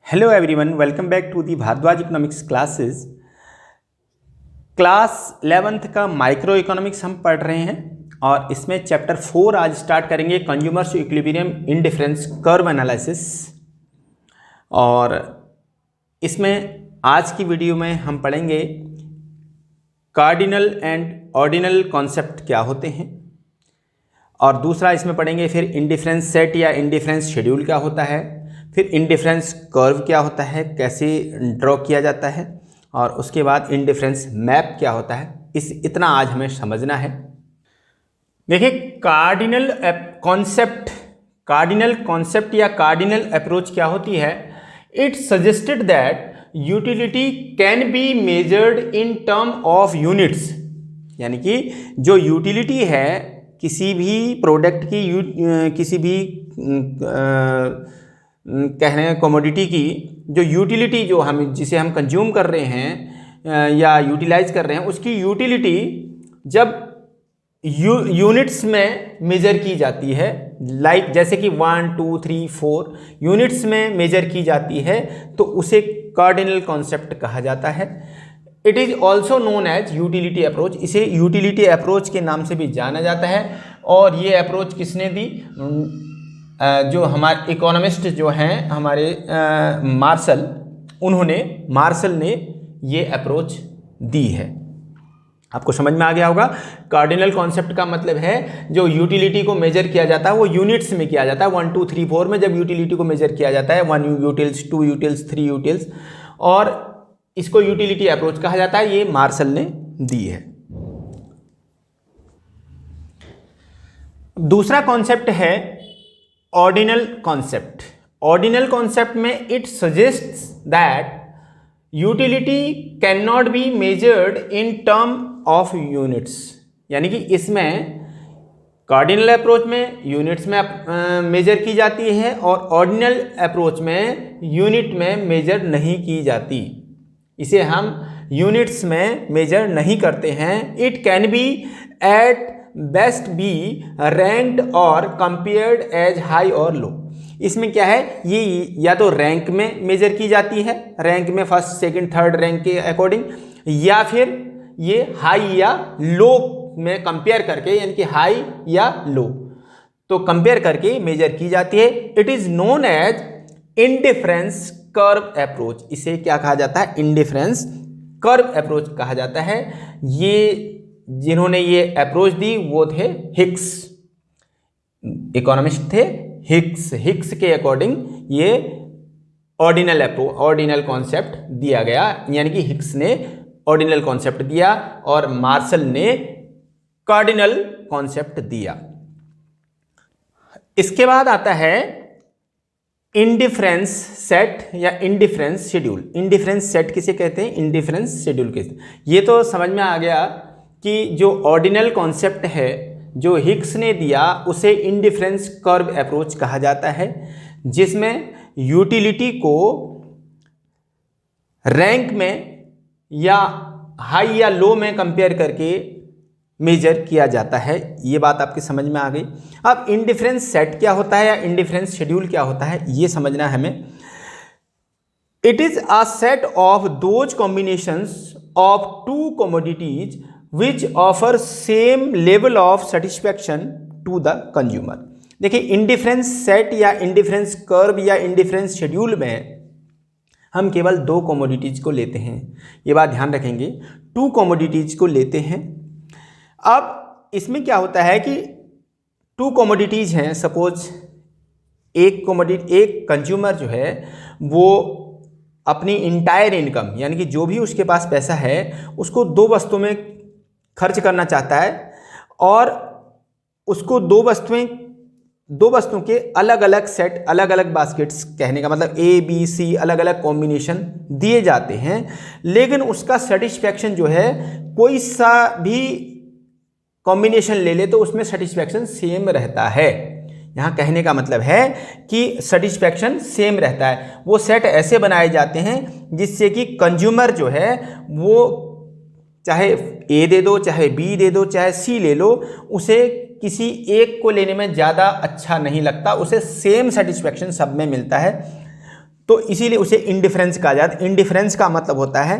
Hello everyone, welcome back to the Bhardwaj economics classes. Class 11th का micro economics हम पढ़ रहे हैं और इसमें चैप्टर 4 आज स्टार्ट करेंगे, consumers equilibrium indifference curve analysis. और इसमें आज की वीडियो में हम पढ़ेंगे कार्डिनल एंड ऑर्डिनल कॉन्सेप्ट क्या होते हैं, और दूसरा इसमें पढ़ेंगे फिर इंडिफरेंस सेट या इंडिफरेंस शेड्यूल क्या होता है, फिर इंडिफरेंस कर्व क्या होता है, कैसे ड्रॉ किया जाता है, और उसके बाद इंडिफरेंस मैप क्या होता है। इतना आज हमें समझना है। देखिए, कार्डिनल कॉन्सेप्ट या कार्डिनल अप्रोच क्या होती है। It suggested that utility can be measured in term of units, यानी कि जो यूटिलिटी है किसी भी प्रोडक्ट की, किसी भी कहने कमोडिटी की जो यूटिलिटी, जो हम जिसे हम कंज्यूम कर रहे हैं या यूटिलाइज कर रहे हैं, उसकी यूटिलिटी जब यूनिट्स में मेजर की जाती है, लाइक जैसे कि 1 2 3 4 यूनिट्स में मेजर की जाती है, तो उसे कार्डिनल कॉन्सेप्ट कहा जाता है। It is also known as utility approach, इसे यूटिलिटी अप्रोच के नाम से भी जाना जाता है। और ये अप्रोच किसने दी? जो हमारे इकोनॉमिस्ट जो हैं हमारे मार्शल ने ये अप्रोच दी है। आपको समझ में आ गया होगा। कार्डिनल कॉन्सेप्ट का मतलब है जो यूटिलिटी को मेजर किया जाता है वो यूनिट्स में किया जाता है। 1 2 3 4 में जब यूटिलिटी को मेजर किया जाता है, 1 यूटिल्स, 2 यूटिल्स, 3 यूटिल्स, और इसको यूटिलिटी अप्रोच कहा जाता है। ये मार्शल ने दी है। दूसरा कॉन्सेप्ट है ऑर्डिनल कॉन्सेप्ट। ऑर्डिनल कॉन्सेप्ट में it suggests that utility can not be measured in term of units, यानी कि इसमें कार्डिनल अप्रोच में यूनिट्स में मेजर की जाती है और ऑर्डिनल अप्रोच में यूनिट में मेजर नहीं की जाती। इसे हम यूनिट्स में मेजर नहीं करते हैं। It can be at best be ranked और कंपेयर्ड एज हाई और लो। इसमें क्या है, ये या तो रैंक में मेजर की जाती है, रैंक में फर्स्ट सेकंड थर्ड रैंक के अकॉर्डिंग, या फिर ये हाई या लो में कंपेयर करके, यानी कि हाई या लो तो कंपेयर करके मेजर की जाती है। It is known as indifference curve approach. इसे क्या कहा जाता है? इंडिफरेंस कर्व अप्रोच कहा जाता है। ये जिन्होंने ये अप्रोच दी वो थे हिक्स, इकोनॉमिस्ट थे हिक्स के अकॉर्डिंग ये ऑर्डिनल कॉन्सेप्ट दिया गया, यानी कि हिक्स ने ऑर्डिनल कॉन्सेप्ट दिया और मार्शल ने कार्डिनल कॉन्सेप्ट दिया। इसके बाद आता है इंडिफरेंस सेट या इंडिफरेंस शेड्यूल। इंडिफरेंस सेट किसे कहते हैं, इंडिफरेंस शेड्यूल किसे? ये तो समझ में आ गया कि जो ऑर्डिनल कॉन्सेप्ट है जो हिक्स ने दिया उसे इंडिफरेंस कर्व अप्रोच कहा जाता है, जिसमें यूटिलिटी को रैंक में या हाई या लो में कंपेयर करके मेजर किया जाता है। ये बात आपकी समझ में आ गई। अब इंडिफरेंस सेट क्या होता है या इंडिफरेंस शेड्यूल क्या होता है, ये समझना है हमें। It is a set of those combinations of to commodities which offer same level of satisfaction to the consumer। देखिए, इंडिफरेंस सेट या इंडिफरेंस कर्व या इंडिफरेंस शेड्यूल में हम केवल दो कमोडिटीज को लेते हैं। ये बात ध्यान रखेंगे, 2 कमोडिटीज को लेते हैं। अब इसमें क्या होता है कि 2 कमोडिटीज हैं, सपोज एक कंज्यूमर जो है वो अपनी इंटायर इनकम, यानी कि जो भी उसके पास पैसा है उसको 2 वस्तुओं में खर्च करना चाहता है, और उसको दो वस्तुओं के अलग अलग सेट, अलग अलग बास्केट्स, कहने का मतलब A B C अलग अलग कॉम्बिनेशन दिए जाते हैं, लेकिन उसका सेटिस्फैक्शन जो है कोई सा भी कॉम्बिनेशन ले ले तो उसमें सेटिस्फैक्शन सेम रहता है। यहाँ कहने का मतलब है कि सेटिस्फैक्शन सेम रहता है। वो सेट ऐसे बनाए जाते हैं जिससे कि कंज्यूमर जो है वो चाहे A दे दो, चाहे B दे दो, चाहे C ले लो, उसे किसी एक को लेने में ज़्यादा अच्छा नहीं लगता, उसे सेम सेटिस्फैक्शन सब में मिलता है। तो इसीलिए उसे इंडिफरेंस कहा जाता है। इंडिफरेंस का मतलब होता है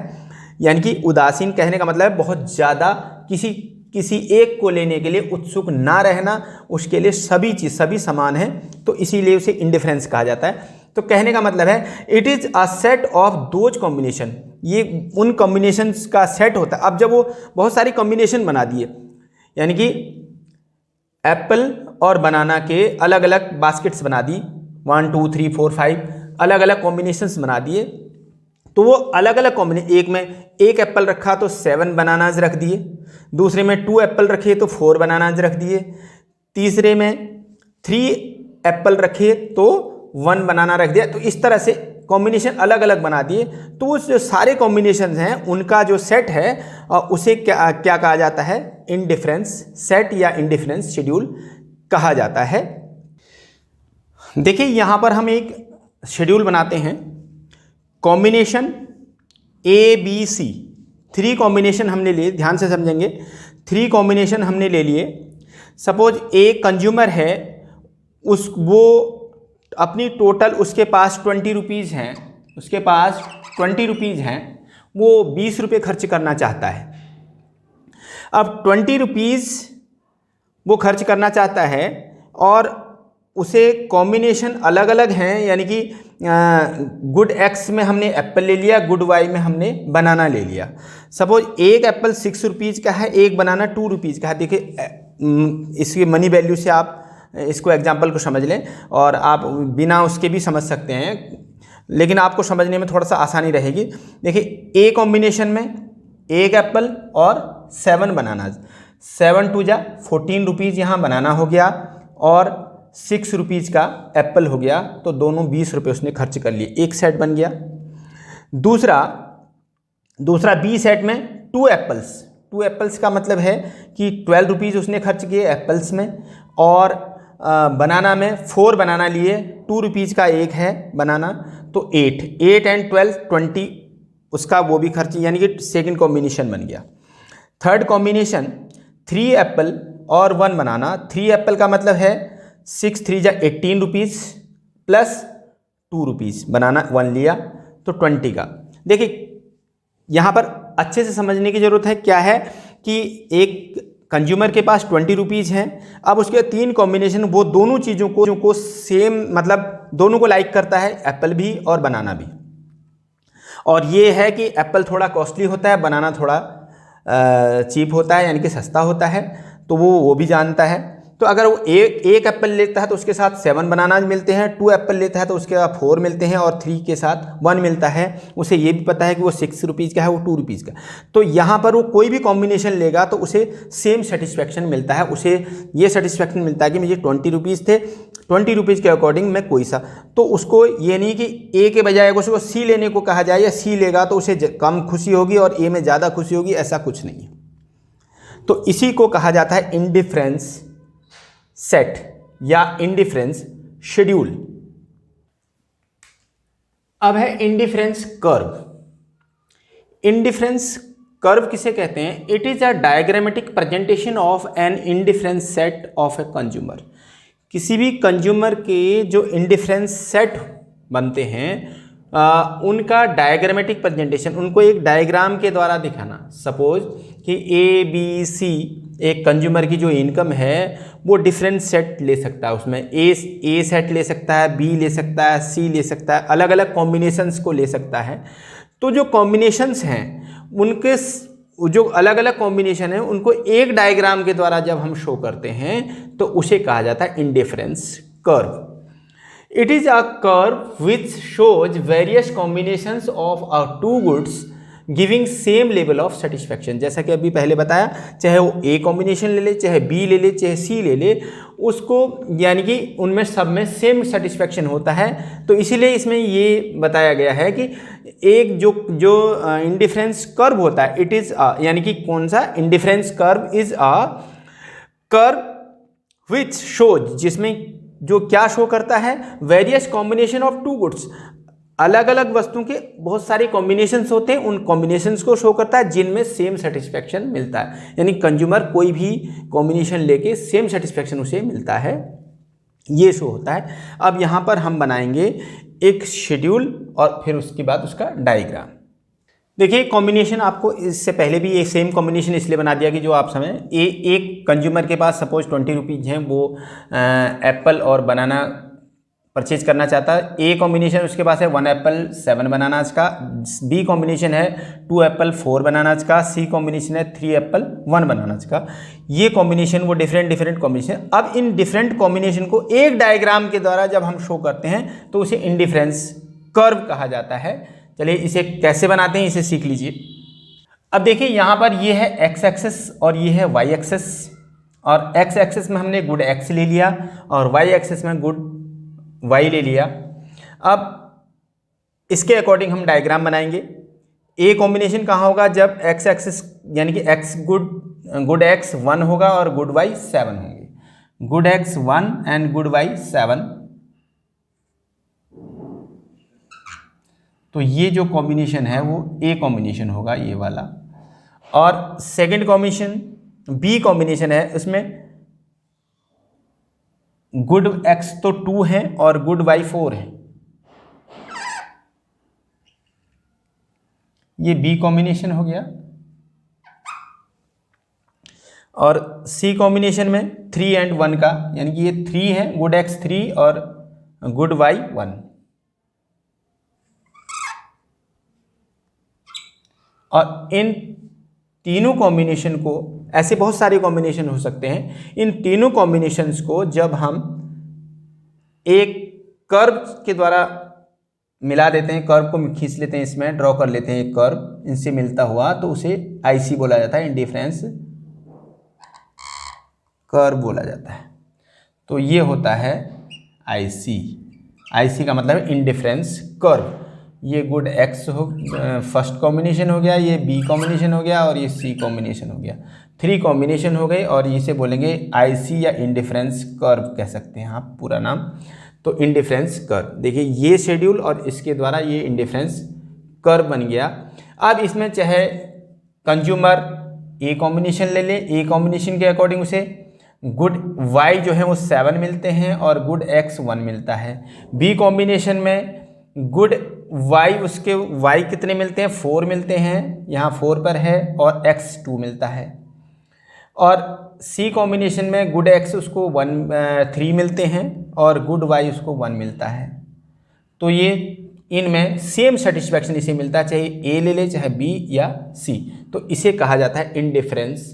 यानी कि उदासीन, कहने का मतलब है बहुत ज़्यादा किसी एक को लेने के लिए उत्सुक ना रहना, उसके लिए सभी समान है, तो इसीलिए उसे इंडिफरेंस कहा जाता है। तो कहने का मतलब है it is a set of those combination, ये उन कॉम्बिनेशंस का सेट होता है। अब जब वो बहुत सारी कॉम्बिनेशन बना दिए, यानी कि एप्पल और बनाना के अलग अलग बास्केट्स बना दी, 1 2 3 4 5 अलग अलग कॉम्बिनेशंस बना दिए, तो वो अलग अलग कॉम्बिनेशन, एक में एक एप्पल रखा तो 7 बनानाज रख दिए, दूसरे में 2 एप्पल रखे तो 4 बनानाज रख दिए, तीसरे में 3 एप्पल रखे तो 1 बनाना रख दिया। तो इस तरह से कॉम्बिनेशन अलग अलग बना दिए। तो उस जो सारे कॉम्बिनेशन हैं उनका जो सेट है उसे क्या कहा जाता है? इंडिफरेंस सेट या इंडिफरेंस शेड्यूल कहा जाता है। देखिए यहाँ पर हम एक शेड्यूल बनाते हैं, कॉम्बिनेशन ABC, 3 कॉम्बिनेशन हमने लिए, ध्यान से समझेंगे, 3 कॉम्बिनेशन हमने ले लिए। सपोज एक कंज्यूमर है, वो अपनी टोटल उसके पास 20 रुपीज़ हैं, उसके पास 20 रुपीज़ हैं, वो 20 रुपये खर्च करना चाहता है। अब 20 रुपीज़ वो खर्च करना चाहता है और उसे कॉम्बिनेशन अलग अलग हैं, यानी कि गुड एक्स में हमने एप्पल ले लिया, गुड वाई में हमने बनाना ले लिया। सपोज एक एप्पल 6 रुपीज़ का है, एक बनाना 2 रुपीज़ का है। देखिए इसकी मनी वैल्यू से आप इसको एग्जाम्पल को समझ लें, और आप बिना उसके भी समझ सकते हैं, लेकिन आपको समझने में थोड़ा सा आसानी रहेगी। देखिए ए कॉम्बिनेशन में एक एप्पल और 7 बनाना, 7 2 जा 14 रुपीज़ यहाँ बनाना हो गया और 6 रुपीज़ का एप्पल हो गया, तो दोनों 20 रुपये उसने खर्च कर लिए, एक सेट बन गया। दूसरा बी सेट में 2 एप्पल्स का मतलब है कि 12 रुपीज़ उसने खर्च किए एप्पल्स में, और बनाना में 4 बनाना लिए, 2 रुपीज़ का एक है बनाना, तो 8 एंड 12 20 उसका वो भी खर्च, यानी कि सेकंड कॉम्बिनेशन बन गया। थर्ड कॉम्बिनेशन 3 एप्पल और 1 बनाना, 3 एप्पल का मतलब है 6 3 जा 18 रुपीज़ प्लस 2 रुपीज़, बनाना 1 लिया तो 20 का। देखिए यहाँ पर अच्छे से समझने की ज़रूरत है, क्या है कि एक कंज्यूमर के पास 20 रुपीज़ हैं, अब उसके 3 कॉम्बिनेशन, वो दोनों चीज़ों को सेम, मतलब दोनों को लाइक करता है, एप्पल भी और बनाना भी। और ये है कि एप्पल थोड़ा कॉस्टली होता है, बनाना थोड़ा चीप होता है, यानी कि सस्ता होता है, तो वो भी जानता है। तो अगर वो एक एप्पल लेता है तो उसके साथ 7 बनाना मिलते हैं, 2 एप्पल लेता है तो उसके साथ 4 मिलते हैं, और 3 के साथ 1 मिलता है। उसे ये भी पता है कि वो 6 रुपीज़ का है, वो 2 रुपीज़ का। तो यहाँ पर वो कोई भी कॉम्बिनेशन लेगा तो उसे सेम सेटिस्फैक्शन मिलता है, उसे ये सेटिस्फैक्शन मिलता है कि मुझे 20 रुपीज़ थे, 20 रुपीज़ के अकॉर्डिंग मैं कोई सा, तो उसको ये नहीं कि ए के बजाय अगर उसको सी लेने को कहा जाए या सी लेगा तो उसे कम खुशी होगी और ए में ज़्यादा खुशी होगी, ऐसा कुछ नहीं है। तो इसी को कहा जाता है इंडिफरेंस सेट या इंडिफरेंस शेड्यूल। अब है इंडिफरेंस कर्व। इंडिफरेंस कर्व किसे कहते हैं? It is a diagrammatic presentation of an indifference set of a consumer. किसी भी कंज्यूमर के जो इंडिफरेंस सेट बनते हैं उनका डायग्रामेटिक प्रेजेंटेशन, उनको एक डायग्राम के द्वारा दिखाना। सपोज कि ABC एक कंज्यूमर की जो इनकम है वो डिफरेंट सेट ले सकता है, उसमें ए सेट ले सकता है, बी ले सकता है, सी ले सकता है, अलग अलग कॉम्बिनेशंस को ले सकता है। तो जो कॉम्बिनेशंस हैं उनके जो अलग अलग कॉम्बिनेशन है उनको एक डायग्राम के द्वारा जब हम शो करते हैं तो उसे कहा जाता है indifference curve. It is a curve which shows various combinations of two goods giving same level of satisfaction। जैसा कि अभी पहले बताया, चाहे वो A कॉम्बिनेशन ले ले, चाहे B ले ले, चाहे C ले ले, उसको यानी कि उनमें सब में सेम सेटिस्फैक्शन होता है। तो इसीलिए इसमें ये बताया गया है कि एक जो इंडिफरेंस कर्व होता है, इट इज़ यानी कि कौन सा indifference curve is a curve which shows, जिसमें जो क्या शो करता है, various combination of two goods, अलग अलग वस्तुओं के बहुत सारे कॉम्बिनेशंस होते हैं, उन कॉम्बिनेशंस को शो करता है जिनमें सेम सेटिस्फैक्शन मिलता है। यानी कंज्यूमर कोई भी कॉम्बिनेशन लेके सेम सेटिस्फैक्शन उसे मिलता है। ये शो होता है। अब यहाँ पर हम बनाएंगे एक शेड्यूल और फिर उसके बाद उसका डायग्राम। देखिए कॉम्बिनेशन आपको इससे पहले भी ये सेम कॉम्बिनेशन इसलिए बना दिया कि जो आप समझें, एक कंज्यूमर के पास सपोज 20 रुपीज़ हैं, वो एप्पल और बनाना परचेज करना चाहता है। ए कॉम्बिनेशन उसके पास है 1 एप्पल 7 बनानास का, बी कॉम्बिनेशन है 2 एप्पल 4 बनानास का, सी कॉम्बिनेशन है 3 एप्पल 1 बनानास का। ये कॉम्बिनेशन वो डिफरेंट कॉम्बिनेशन। अब इन डिफरेंट कॉम्बिनेशन को एक डायग्राम के द्वारा जब हम शो करते हैं तो उसे इंडिफरेंस कर्व कहा जाता है। चलिए इसे कैसे बनाते हैं इसे सीख लीजिए। अब देखिए यहाँ पर ये है एक्स एक्सेस और ये है वाई एक्सेस, और एक्स एक्सेस में हमने गुड एक्स ले लिया और वाई एक्सेस में गुड वाई ले लिया। अब इसके अकॉर्डिंग हम डायग्राम बनाएंगे। ए कॉम्बिनेशन कहाँ होगा, जब एक्स एक्सेस यानी कि एक्स गुड एक्स 1 होगा और गुड वाई 7 होंगे। Good X 1 and good Y 7, तो ये जो कॉम्बिनेशन है वो ए कॉम्बिनेशन होगा, ये वाला। और सेकंड कॉम्बिनेशन बी कॉम्बिनेशन है, उसमें गुड एक्स तो 2 है और गुड वाई 4 है, ये बी कॉम्बिनेशन हो गया। और सी कॉम्बिनेशन में 3 एंड 1 का, यानी कि ये 3 है, गुड एक्स 3 और गुड वाई 1। और इन तीनों कॉम्बिनेशन को, ऐसे बहुत सारे कॉम्बिनेशन हो सकते हैं, इन तीनों कॉम्बिनेशंस को जब हम एक कर्व के द्वारा मिला देते हैं, कर्व को खींच लेते हैं, इसमें ड्रॉ कर लेते हैं एक कर्व इनसे मिलता हुआ, तो उसे आईसी बोला जाता है, इंडिफरेंस कर्व बोला जाता है। तो ये होता है आईसी। आईसी का मतलब है इंडिफरेंस कर्व। ये गुड एक्स हो फर्स्ट कॉम्बिनेशन हो गया, ये बी कॉम्बिनेशन हो गया और ये सी कॉम्बिनेशन हो गया। 3 कॉम्बिनेशन हो गए और इसे बोलेंगे आईसी या इंडिफरेंस कर्व कह सकते हैं आप पूरा नाम। तो इंडिफरेंस कर्व, देखिए ये शेड्यूल और इसके द्वारा ये इंडिफरेंस कर्व बन गया। अब इसमें चाहे कंज्यूमर ए कॉम्बिनेशन ले ले, ए कॉम्बिनेशन के अकॉर्डिंग उसे गुड वाई जो है वो 7 मिलते हैं और गुड एक्स 1 मिलता है। बी कॉम्बिनेशन में गुड वाई, उसके वाई कितने मिलते हैं, 4 मिलते हैं, यहाँ 4 पर है, और एक्स 2 मिलता है। और सी कॉम्बिनेशन में गुड एक्स उसको 3 मिलते हैं और गुड वाई उसको 1 मिलता है। तो ये इनमें सेम सेटिस्फैक्शन इसे मिलता है, चाहे ए ले ले चाहे बी या सी। तो इसे कहा जाता है इंडिफरेंस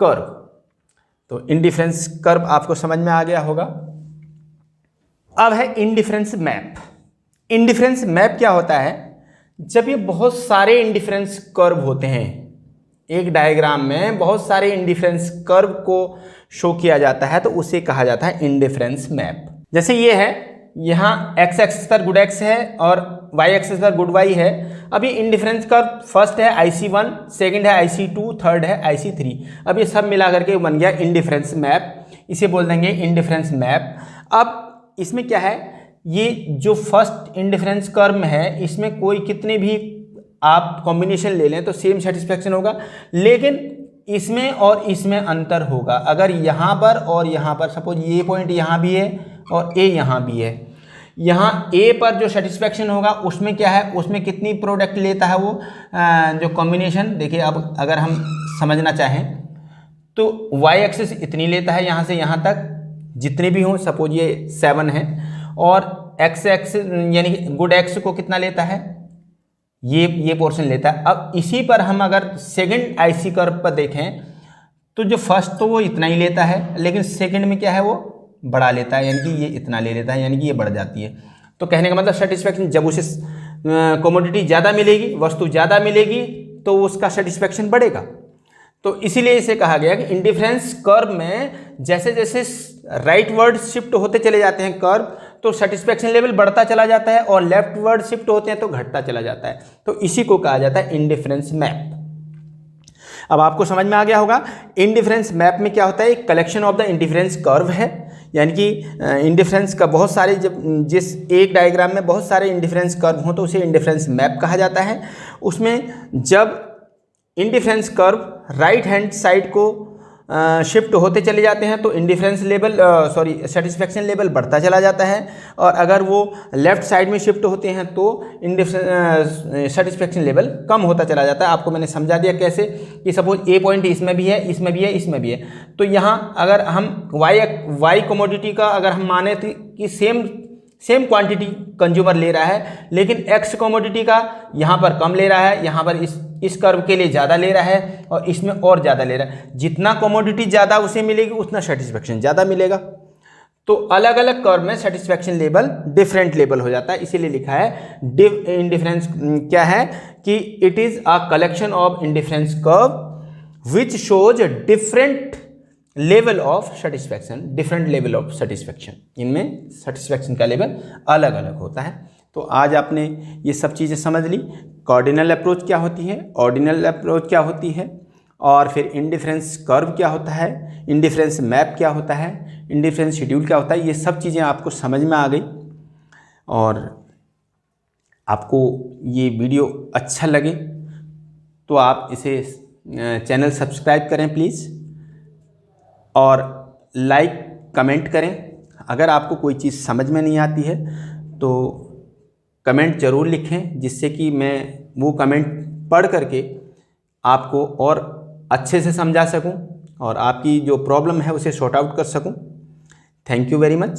कर्व। तो इंडिफरेंस कर्व आपको समझ में आ गया होगा। अब है इंडिफरेंस मैप। इंडिफरेंस मैप क्या होता है, जब ये बहुत सारे इंडिफरेंस कर्व होते हैं, एक डायग्राम में बहुत सारे इंडिफरेंस कर्व को शो किया जाता है, तो उसे कहा जाता है इंडिफरेंस मैप। जैसे ये है, यहाँ एक्स एक्सिस पर गुड एक्स है और वाई एक्सिस पर गुड वाई है। अब ये इंडिफरेंस कर्व फर्स्ट है IC1, सेकंड है IC2, थर्ड है IC3। अब ये सब मिला करके बन गया इंडिफरेंस मैप, इसे बोल देंगे इंडिफरेंस मैप। अब इसमें क्या है, ये जो फर्स्ट इंडिफरेंस कर्व में है, इसमें कोई कितने भी आप कॉम्बिनेशन ले लें तो सेम सेटिस्फैक्शन होगा, लेकिन इसमें और इसमें अंतर होगा। अगर यहाँ पर और यहाँ पर, सपोज ये पॉइंट यहाँ भी है और ए यहाँ भी है, यहाँ ए पर जो सेटिस्फैक्शन होगा उसमें क्या है, उसमें कितनी प्रोडक्ट लेता है वो जो कॉम्बिनेशन। देखिए अब अगर हम समझना चाहें तो वाई एक्सिस इतनी लेता है, यहाँ से यहाँ तक जितने भी हों, सपोज ये 7 है, और एक्स एक्स यानी गुड एक्स को कितना लेता है, ये पोर्शन लेता है। अब इसी पर हम अगर सेकंड आईसी कर्व पर देखें तो जो फर्स्ट तो वो इतना ही लेता है, लेकिन सेकंड में क्या है वो बढ़ा लेता है, यानी कि ये इतना ले लेता है, यानी कि ये बढ़ जाती है। तो कहने का मतलब सेटिस्फैक्शन, जब उसे कमोडिटी ज़्यादा मिलेगी, वस्तु ज़्यादा मिलेगी, तो उसका सेटिस्फैक्शन बढ़ेगा। तो इसीलिए इसे कहा गया कि इंडिफरेंस कर्व में जैसे जैसे राइट वर्ड शिफ्ट होते चले जाते हैं कर्व, तो सेटिस्फैक्शन लेवल बढ़ता चला जाता है, और लेफ्ट वर्ड शिफ्ट होते हैं तो घटता चला जाता है। तो इसी को कहा जाता है इंडिफरेंस मैप। अब आपको समझ में आ गया होगा। इंडिफरेंस मैप में क्या होता है, एक collection of the indifference curve है, यानी कि इंडिफरेंस का बहुत सारे, जब जिस एक डायग्राम में बहुत सारे इंडिफरेंस कर्व हों तो उसे इंडिफरेंस मैप कहा जाता है। उसमें जब indifference curve right hand side को शिफ्ट होते चले जाते हैं तो इंडिफरेंस लेवल सेटिस्फेक्शन लेवल बढ़ता चला जाता है, और अगर वो लेफ़्ट साइड में शिफ्ट होते हैं तो सेटिस्फेक्शन लेवल कम होता चला जाता है। आपको मैंने समझा दिया कैसे, कि सपोज ए पॉइंट इसमें भी है, इसमें भी है, इसमें भी है, तो यहाँ अगर हम वाई कमोडिटी का अगर हम माने तो कि सेम क्वांटिटी कंज्यूमर ले रहा है, लेकिन एक्स कमोडिटी का यहाँ पर कम ले रहा है, यहाँ पर इस कर्व के लिए ज़्यादा ले रहा है, और इसमें और ज़्यादा ले रहा है। जितना कमोडिटी ज़्यादा उसे मिलेगी उतना सेटिस्फेक्शन ज़्यादा मिलेगा। तो अलग अलग कर्व में सेटिस्फेक्शन लेवल डिफरेंट लेवल हो जाता है, इसीलिए लिखा है इंडिफरेंस क्या है कि it is a collection of indifference curve which shows different level of satisfaction, different level of satisfaction. इनमें सेटिस्फैक्शन का लेवल अलग अलग होता है। तो आज आपने ये सब चीज़ें समझ ली, कॉर्डिनल अप्रोच क्या होती है, ऑर्डिनल अप्रोच क्या होती है, और फिर इंडिफरेंस कर्व क्या होता है, इंडिफरेंस मैप क्या होता है, इंडिफरेंस शेड्यूल क्या होता है। ये सब चीज़ें आपको समझ में आ गई, और आपको ये वीडियो अच्छा लगे तो आप इसे चैनल सब्सक्राइब करें प्लीज़, और लाइक कमेंट करें। अगर आपको कोई चीज़ समझ में नहीं आती है तो कमेंट ज़रूर लिखें, जिससे कि मैं वो कमेंट पढ़ करके आपको और अच्छे से समझा सकूं और आपकी जो प्रॉब्लम है उसे सॉर्ट आउट कर सकूं। Thank you very much.